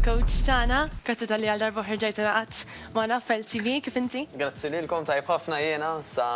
il-coach tagħna, grazzi tal-li għal darba ħerġajt naqat magħna f'LTV, kif inti? Grazzi lilkom tajb ħafna jiena sa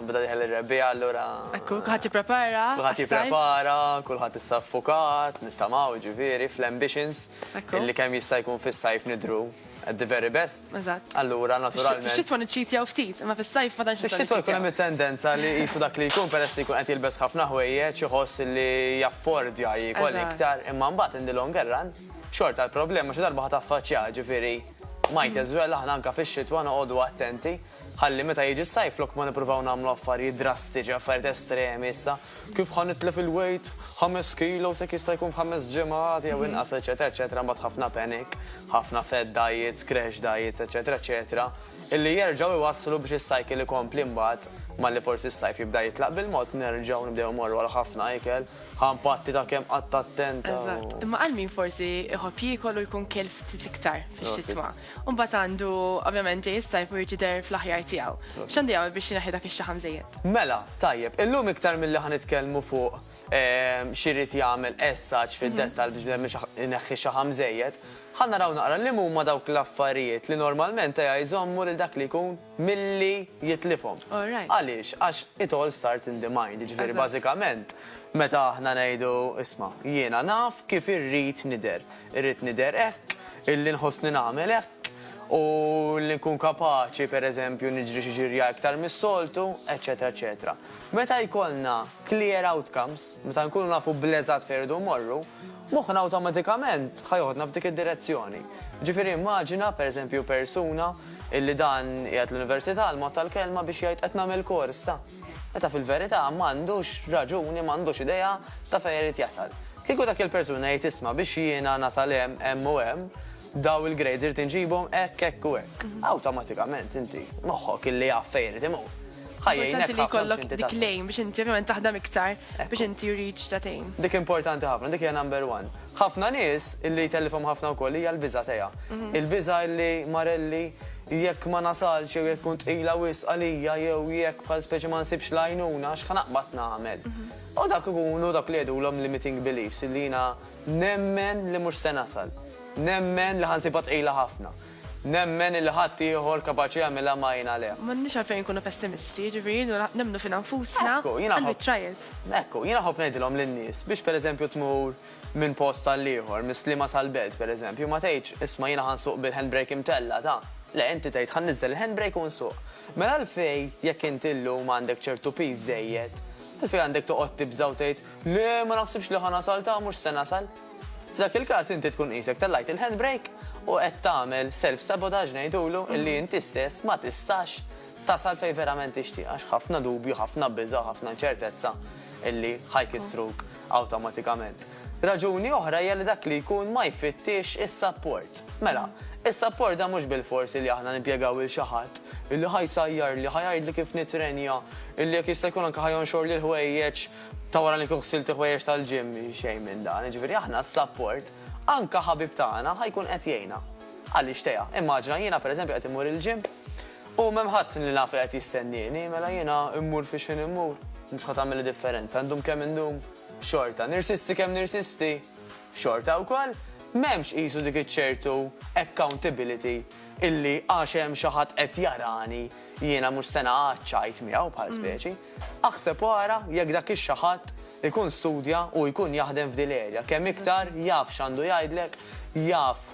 bda diħel ir-rebbija allura. Ekku, kulħadd jipprepara. Kulħadd jipprepara, kulħadd issa affukat, nittamaw ġifieri fl-ambitions illi kemm jista' jkun fis-sajf nidru at the very best. Eżatt. Allura naturalment. Fix-xitwa niċċitjaw ftit, imma fis-sajf ma tantx Fix-xitwa jkun hemm it-tendenza li jisu dak li jkun peress li jkun qed jilbes ħafna ħwejjeġ iħoss li jaffordja jkoll iktar imma mbagħad in the longer run xorta l-problema xi darba ħadd affaċċja ġifieri might as well aħna anke fix-xitwa noqogħdu attenti ħalli meta jiġi s-sajf flok ma nippruvaw nagħmlu affarijiet drastiċi, affarijiet estremi issa, kif ħan nitlef il-weight 5 kilos se jista' jkun f'5 ġimgħat jew inqas eċetera, mbagħad ħafna panic, ħafna fed diets, crash diets, eċetera, illi jerġgħu iwasslu biex is-cycle ikompli mbagħad malli forsi s-sajf jibda jitlaq bil-mod nerġgħu nibdew morru għal ħafna ikel, ħampatti ta' kemm qatt attenta. Imma għal min forsi iħobb jiekol jkun kelf ftit iktar fix-xitwa. U mbagħad għandu ovvjament ġej is-sajf u jidher fl-aħjar tiegħu. X'għandi jagħmel biex jinaħħi dak ix-xaħam żejjed? Mela, tajjeb, illum iktar milli ħanitkellmu fuq xirrid jagħmel essaġġ fid-dettall biex ineħħi xaħam żejjed, ħanna naraw naqra li huma dawk l-affarijiet li normalment jżommu lil dak li jkun milli jitlifhom. Għaliex, għax it all starts in the mind, ġifieri bażikament meta aħna ngħidu isma' jiena naf kif irrid nidher hekk, illi nħossni nagħmel hekk, u li nkun kapaċi pereżempju niġri xi ġirja iktar mis-soltu, eċetera. Meta jkollna clear outcomes, meta nkunu nafu bl-eżatt fejn irdu mmorru, moħħna awtomatikament ħajoħodna f'dik id-direzzjoni. Ġifieri immaġina pereżempju persuna illi dan qiegħed l-università l-mod tal-kelma biex jgħid qed nagħmel kors ta' meta fil-verità m'għandux raġuni, m'għandux idea ta' fejn irid jasal. Kieku dak il-persuna jgħid isma' biex jiena nasal hemm u hemm, daw il-grades irid inġibhom hekk u hekk. Awtomatikament inti moħħok illi jaf fejn irid imur. Ħajjejnek li jkollok dik lejn biex inti ovvjament taħdem iktar biex inti reach ta' tejn. Dik importanti ħafna, dik hija number one. Ħafna nies illi jtellifhom ħafna wkoll hija l-biża' tiegħha. Il-biża' illi marelli jekk ma nasalx jew jekk tkun tqila wisq għalija jew jekk bħal speċi ma nsibx lajnuna x'ħanaqbad nagħmel. U dak ikunu dak li jgħidulhom limiting beliefs illi jiena nemmen li mhux se nasal. Nemmen li ħansibha tqila ħafna. Nemmen li ħadd ieħor kapaċi jagħmilha ma jien għalih. M'għandniex għalfejn nkunu pessimisti, ġifieri nemmnu fi nfusna. Ekku, jiena ħobb ngħidilhom lin-nies biex pereżempju tmur minn post għal ieħor, mislima sal-belt pereżempju, ma tgħidx isma' jiena ħansuq bil-handbrake imtella ta'. Le, inti tgħid ħanniżel il-handbrake u nsuq. Mela għalfejn jekk inti llum għandek ċertu piż żejjed, għalfejn għandek toqgħod tibża u tgħid le ma naħsibx li ħanasal ta' mhux se nasal. F'dak il-każ inti tkun qisek tellajt il-handbrake u qed tagħmel self-sabotage ngħidulu illi inti stess ma tistax tasal fejn verament tixtieq għax ħafna dubju, ħafna biża', ħafna inċertezza illi ħajkissruk awtomatikament. Raġuni oħra hija li dak li jkun ma jfittix is-support. Mela, is-support da mhux bil-forsi li aħna nimpjegaw il xi ħadd illi ħajsajjar li ħajgħidli kif nitrenja, illi jekk jista' jkun anke ħajonxor lil ħwejjeġ ta' wara li ħsilt ħwejjeġ tal-ġim xejn minn dan. Ġifieri aħna s-support anke ħabib tagħna ħajkun qed jgħinna. Għaliex teja, immaġina jiena pereżempju qed immur il-ġim u m'hemm ħadd li naf qed jistennini, mela jiena immur fi xejn immur, mhux ħadd tagħmel differenza, ndum kemm indum xorta, nirsisti kemm nirsisti xorta wkoll m'hemmx qisu dik iċ-ċertu accountability illi għax hemm xi ħadd qed jarani jiena mhux se naċċajt miegħu bħal speċi. Aħseb wara jekk dak ix-xi ħadd ikun studja u jkun jaħdem f'din l-erja, kemm iktar jaf x'għandu jgħidlek, jaf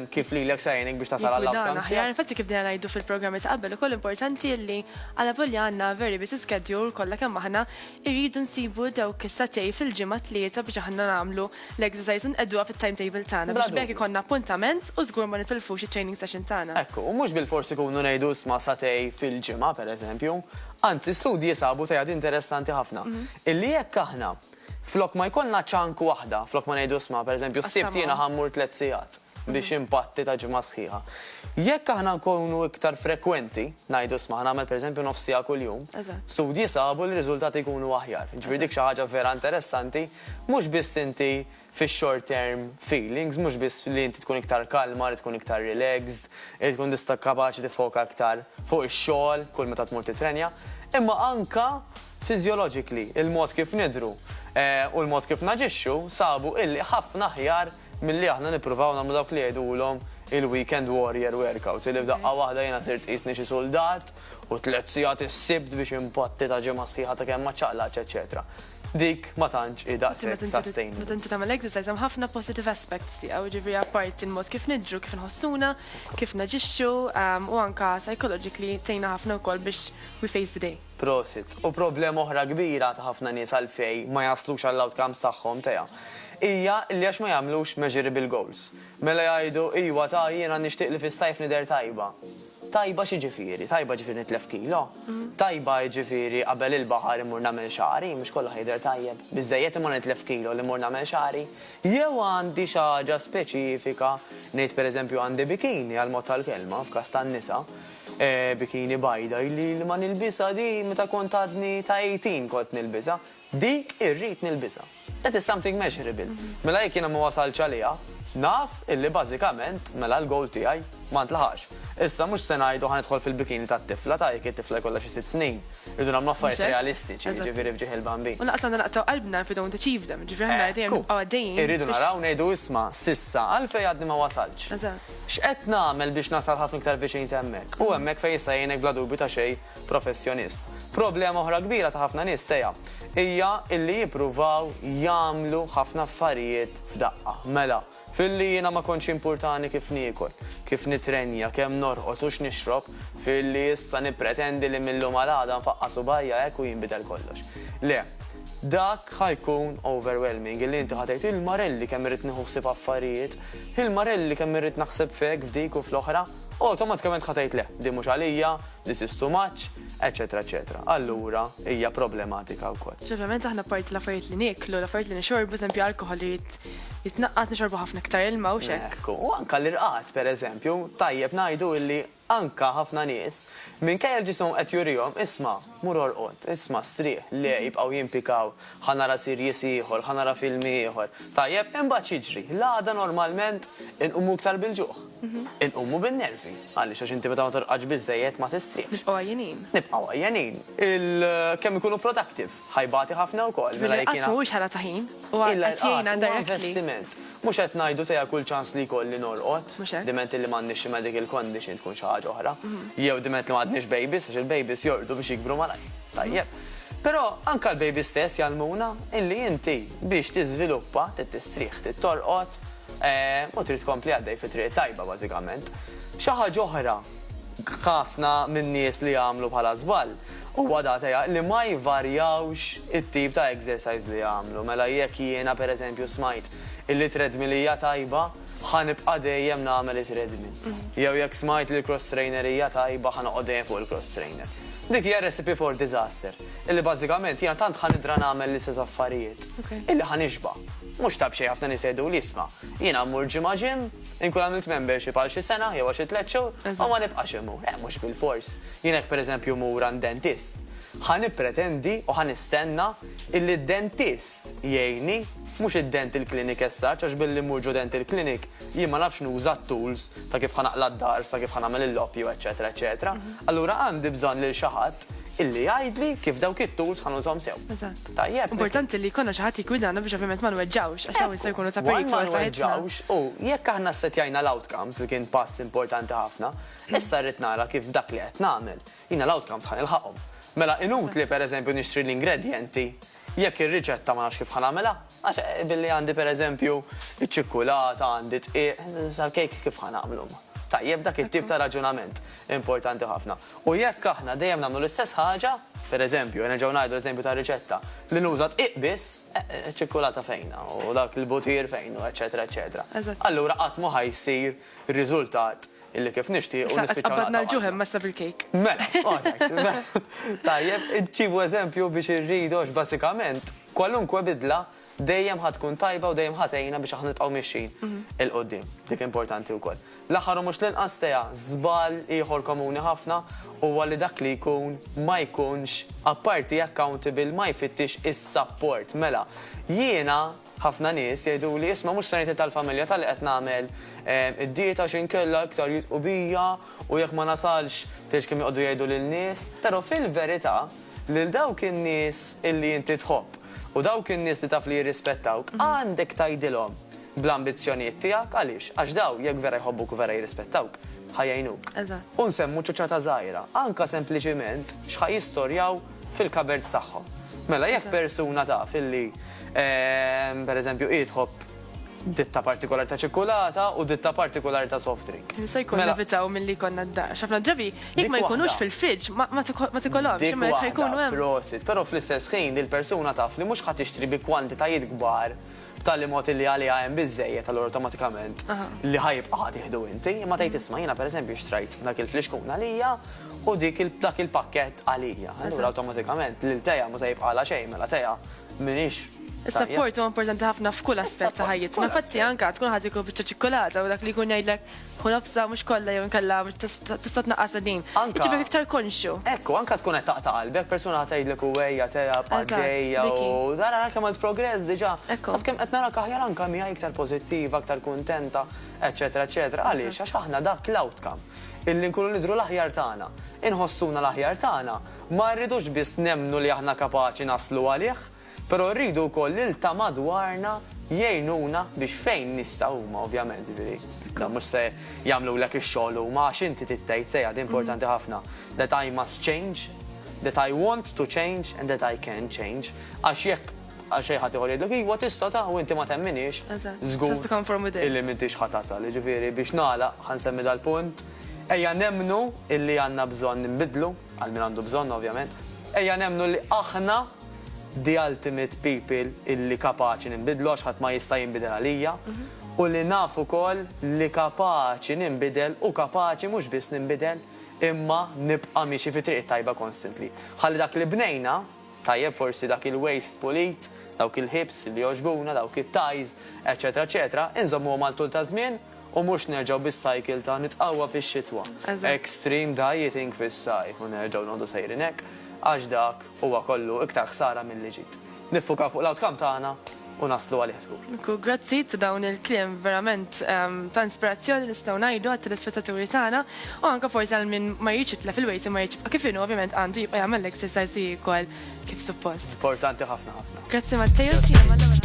kif lilek sajnik biex tasal għall-outcomes. Aħjar, infatti kif dina ngħidu fil-programmi ta' qabel ukoll importanti li għala volja għandna very busy schedule kollha kemm aħna irridu nsibu dawk is-satej fil-ġimgħa tlieta biex aħna nagħmlu l-exercise nqedduha fit-timetable tagħna biex bekk ikollna appuntament u żgur ma nitilfux it-training session tagħna. Ekku, u mhux bil-forsi kunu ngħidu sma' satej fil-ġimgħa pereżempju, anzi studji sabu tajad interessanti ħafna. Illi jekk aħna flok ma jkollna ċank waħda, flok ma ngħidu sma' pereżempju s-sibt jiena ħammur 3 sigħat biex impatti ta' ġimgħa sħiħa. Jekk aħna nkunu iktar frekwenti, ngħidu sma' nagħmel pereżempju nofs sigħa kuljum, studji sabu li r-riżultati jkunu aħjar. Ġifieri dik xi ħaġa vera interessanti, mhux biss inti fix-short term feelings, mhux biss li inti tkun iktar kalma, li tkun iktar relaxed, li tkun tista' kapaċi tifoka aktar fuq ix-xogħol kull meta tmur titrenja, imma anka physiologically il-mod kif nidru u l-mod kif naġixxu sabu illi ħafna aħjar milli aħna nippruvaw nagħmlu dawk li jgħidulhom il-weekend warrior workouts, li f'daqqa waħda jiena sirt qisni xi soldat u 3 sigħat is-sibt biex impatti ta' ġimgħa sħiħa ta' kemm ma ċaqlax, eċetera. Dik ma tantx hi daqshekk sustainable. Meta inti tagħmel exercise hemm ħafna positive aspects tiegħu, ġifieri apparti il-mod kif nidġru, kif nħossuna, kif naġixxu u anke psychologically tgħinna ħafna wkoll biex we face the day. Prosit. U problema oħra kbira ta' ħafna nies għalfej ma jaslux għall-outcomes tagħhom teja. Hija li għax ma jagħmlux measurable goals. Mela jgħidu iwa ta' jiena nixtieq li fis-sajf nidher tajba. Tajba xi ġifieri? Tajba ġifieri nitlef kilo? Tajba ġifieri qabel il-baħar imur nagħmel xagħri, mhux kollha jidher tajjeb. Biżejjed imur nitlef kilo li mmur nagħmel xagħri. Jew għandi xi ħaġa speċifika, ngħid pereżempju għandi bikini għal mod tal-kelma f'każ tan-nisa. Bikini bajda li ma nilbisa di meta kont għadni ta' 18 kont nilbisa, dik irrid nilbisa. That is something measurable. Mela jekk jiena ma wasalx għaliha, naf illi bażikament mela l-goal tiegħi ma ntlaħax. Issa mhux se ngħidu ħanidħol fil-bikini tat-tifla ta' jekk it-tifla jkollha xi 6 snin. Irridu nagħmlu affarijiet realistiċi, ġifieri fġieħ il-bambin. U naqsa naqtaw qalbna if we don't achieve them, ġifieri ħna dejjem nibqgħu għaddejjin. Irridu naraw ngħidu isma' sissa għalfejn għadni ma wasalx. X'qed nagħmel biex nasal ħafna iktar viċin hemmhekk? U hemmhekk fejn jista' jgħinek bla dubju ta' xejn professjonist. Problema oħra kbira ta' ħafna nies tejja hija illi jippruvaw jagħmlu ħafna affarijiet f'daqqa. Mela, fil-li jiena ma kontx importani kif niekol, kif nitrenja, kemm norqod u x'nixrob, fil-li issa nippretendi li millum għal-għada nfaqqa subajja hekk u jinbidel kollox. Le, dak ħajkun overwhelming, illi inti ħatejt il-marelli kemm irrid nieħu ħsieb affarijiet, il-marelli kemm irrid naħseb fek f'dik u fl-oħra, automatikament ħatejt le, di mhux għalija, this is too much, eccetera, eccetera. Allura hija problematika wkoll. Ovvjament aħna parti l-affarijiet li nieklu, l-affarijiet li nixorbu, eżempju alkohol li jitnaqqas nixorbu ħafna iktar ilma u xek. U anka l-irqat, pereżempju, tajjeb ngħidu illi anka ħafna nies minkejja l-ġismhom qed jurihom isma' mur orqod, isma' strieħ li jibqgħu jimpikaw ħanara sirjes ieħor, ħanara film ieħor. Tajjeb imbagħad jiġri. L-għada normalment inqumu iktar bil-ġuħ. Inqumu bin-nervi. Għaliex għax inti meta ma torqodx biżejjed ma tistrieħx. Nibqgħu għajjenin. Nibqgħu għajjenin. Kemm ikunu productive, ħajbati ħafna wkoll. Qatt mhuwiex ħala taħin u qed jgħinna directly. Investiment. Mhux qed ngħidu tejja kull ċans li jkolli norqod, diment li m'għandniex xi medical condition tkun xi ħaġa oħra, jew diment li m'għandniex babies għax il-babies jorqdu biex jikbru malaj. Tajjeb. Però anke l-baby stess jgħalmuna illi inti biex tiżviluppa trid tistrieħ, trid torqod u trid tkompli għaddej fi triq tajba bażikament. Xi ħaġa oħra ħafna min-nies li jagħmlu bħala żball huwa datejja li ma jvarjawx it-tip ta' exercise li jagħmlu. Mela jekk jiena pereżempju smajt illi treadmill hija tajba, ħanibqa' dejjem nagħmel it-treadmill. Jew jekk smajt li l-cross trainer hija tajba ħanoqgħod dejjem fuq il-cross trainer. Dik hija recipe for disaster. Illi bażikament jiena tant ħanidra nagħmel l-istess affarijiet. Illi ħanixba'. Mhux tab xejn ħafna nies jgħidu li isma'. Jiena mmur ġimgħa ġim, inkun għamilt membership għal xi sena jew għal xi 3 xhur, u ma nibqax imur. Mhux bil-fors. Jien hekk pereżempju mur għand dentist. Ħanipretendi u ħanistenna illi d-dentist jgħinni mhux id-dental clinic essaċ għax billi mmur ġo dental clinic jien ma nafx nuża tools ta' kif ħanaqla d-dars, ta' kif ħanagħmel il-loppju, eċetera, eċetera. Allura għandi bżonn lil xi ħadd illi jgħidli kif dawk it-tools ħanużhom sew. Eżatt. Tajjeb. Importanti li jkollna xi ħadd jgwidana biex ovvjament ma nweġġawx għax hawn jista' jkunu ta' periklu ma nweġġawx u jekk aħna setjajna l-outcomes li kien pass importanti ħafna, issa rrid nara kif dak li qed nagħmel. Jiena l-outcomes ħanilħaqhom. Mela inutli pereżempju nixtri l-ingredjenti jekk ir-riċetta ma nafx kif ħanamela, għax billi għandi pereżempju iċ-ċikkulata, għandi sal-kejk kif ħanamlhom. Tajjeb dak it-tip ta' raġunament importanti ħafna. U jekk aħna dejjem nagħmlu l-istess ħaġa, pereżempju, nerġgħu ngħidu l-eżempju ta' riċetta, li nuża iqbis ċikkulata fejna u dak il-butir fejn u eċetera, eċetera. Allura qatt ma ħajsir ir-riżultat illi kif nixtieq u nispiċċaw. Qabadna l-ġuħem ma sabil kejk. Mela, tajjeb, ċibu eżempju biex irridox basikament kwalunkwe bidla dejjem ħatkun tajba u dejjem ħatejna biex aħna nibqgħu mixin il-qoddim. Dik importanti wkoll. L-aħħar u mhux l-inqas teja żball ieħor komuni ħafna huwa li dak li jkun ma jkunx apparti accountable ma jfittix is-support. Mela, jiena ħafna nies jgħidu li isma' mhux saniti tal-familja tal qed nagħmel id-dieta x'inkella iktar jitqubija u jekk ma nasalx tgħidx kemm joqogħdu jgħidu lin-nies, però fil-verità lil dawk in-nies illi inti tħobb u dawk in-nies li taf li jirrispettawk għandek tgħidilhom bl-ambizzjonijiet tiegħek għaliex għax daw jekk vera jħobbuk u vera jirrispettawk ħajjajnuk. Eżatt. U nsemmu ċoċata żgħira, anka sempliċiment x'ħaj jistorjaw fil-kaberts tagħhom. Mela jekk persuna taf illi pereżempju jitħobb ditta partikolari ta' ċikkulata u ditta partikolari ta' soft drink. Nista' jkun nevitaw milli konna d-dar. Xafna drabi, jekk ma jkunux fil-fridġ, ma tikolobx, Dik imma jkunu waħda, hemm. prosit, però fl-istess ħin il-persuna taf li mhux ħadd tixtri bi kwantitajiet kbar b'tali mod li għalija hemm biżejjed allura awtomatikament li ħajibqa' tieħdu inti, imma tgħid isma' jiena pereżempju xtrajt dak il-fliexkun għalija u dak il-pakkett għalija. Allura awtomatikament lil teja ma se jibqa' xejn mela teja minix. Is-support huwa importanti ħafna f'kull aspett ta' ħajjitna. Infatti anke tkun ħadd ikun biċċa ċikkolata u dak li jkun jgħidlek hu nofsa mhux kollha jew inkella tista' tnaqqas din. Iġibek iktar konxu. Ekku, anka tkun qed taqta' qalbek, persuna tgħidlek uwejja teja bħaddejja u dara kemm għand progress diġà. Taf kemm qed narak aħjar anke miha iktar pożittiva, aktar kuntenta, eċetera, eċetera. Għaliex għax aħna dak l-outcome illi nkunu nidru l-aħjar tagħna. Inħossuna l-aħjar tagħna, ma rridux biss nemnu li aħna kapaċi naslu għalih, però rridu wkoll lil ta' madwarna jgħinuna biex fejn nistgħu huma ovvjament ġifieri. Da mhux se jagħmlu lek ix-xogħol huma għax inti tittejt sejja di importanti ħafna. That I must change, that I want to change and that I can change. Għax jekk għal xejn ħadd iħor jgħidlek iwa tista' ta' u inti ma temminix, żgur illi m'intix ħatasal. Ġifieri biex nagħlaq ħansemmi dal-punt. Ejja nemnu illi għandna bżonn nbidlu, għal min għandu bżonn ovvjament. Ejja nemnu li aħna the ultimate people illi kapaċi nimbidlu għax ħadd ma jista' jinbidel għalija u li nafu wkoll li kapaċi nimbidel u kapaċi mhux biss nimbidel imma nibqa' mixi fi triq tajba constantly. Ħalli dak li bnejna tajjeb forsi dak il-waist pulit, dawk il-hips li joġbuna, dawk it-ties, eċetera, eċetera, inżommu mal-tul ta' żmien u mhux nerġgħu bis-cycle ta' nitqawwa fix-xitwa. Extreme dieting fis-sajf u nerġgħu noqogħdu sejrin hekk għax dak huwa kollu iktar ħsara milli ġid. Niffuka fuq l-outcome tagħna u naslu għalih żgur. Grazzi ta' dawn il-kliem verament ta' ispirazzjoni nistgħu ngħidu għat-telespettaturi tagħna u anke forsi għal min ma jiġi jitla fil-wejt ma jiġi kif inhu ovvjament għandu jibqa' jagħmel l-exercise ukoll kif suppost. Importanti ħafna ħafna. Grazzi Matteo.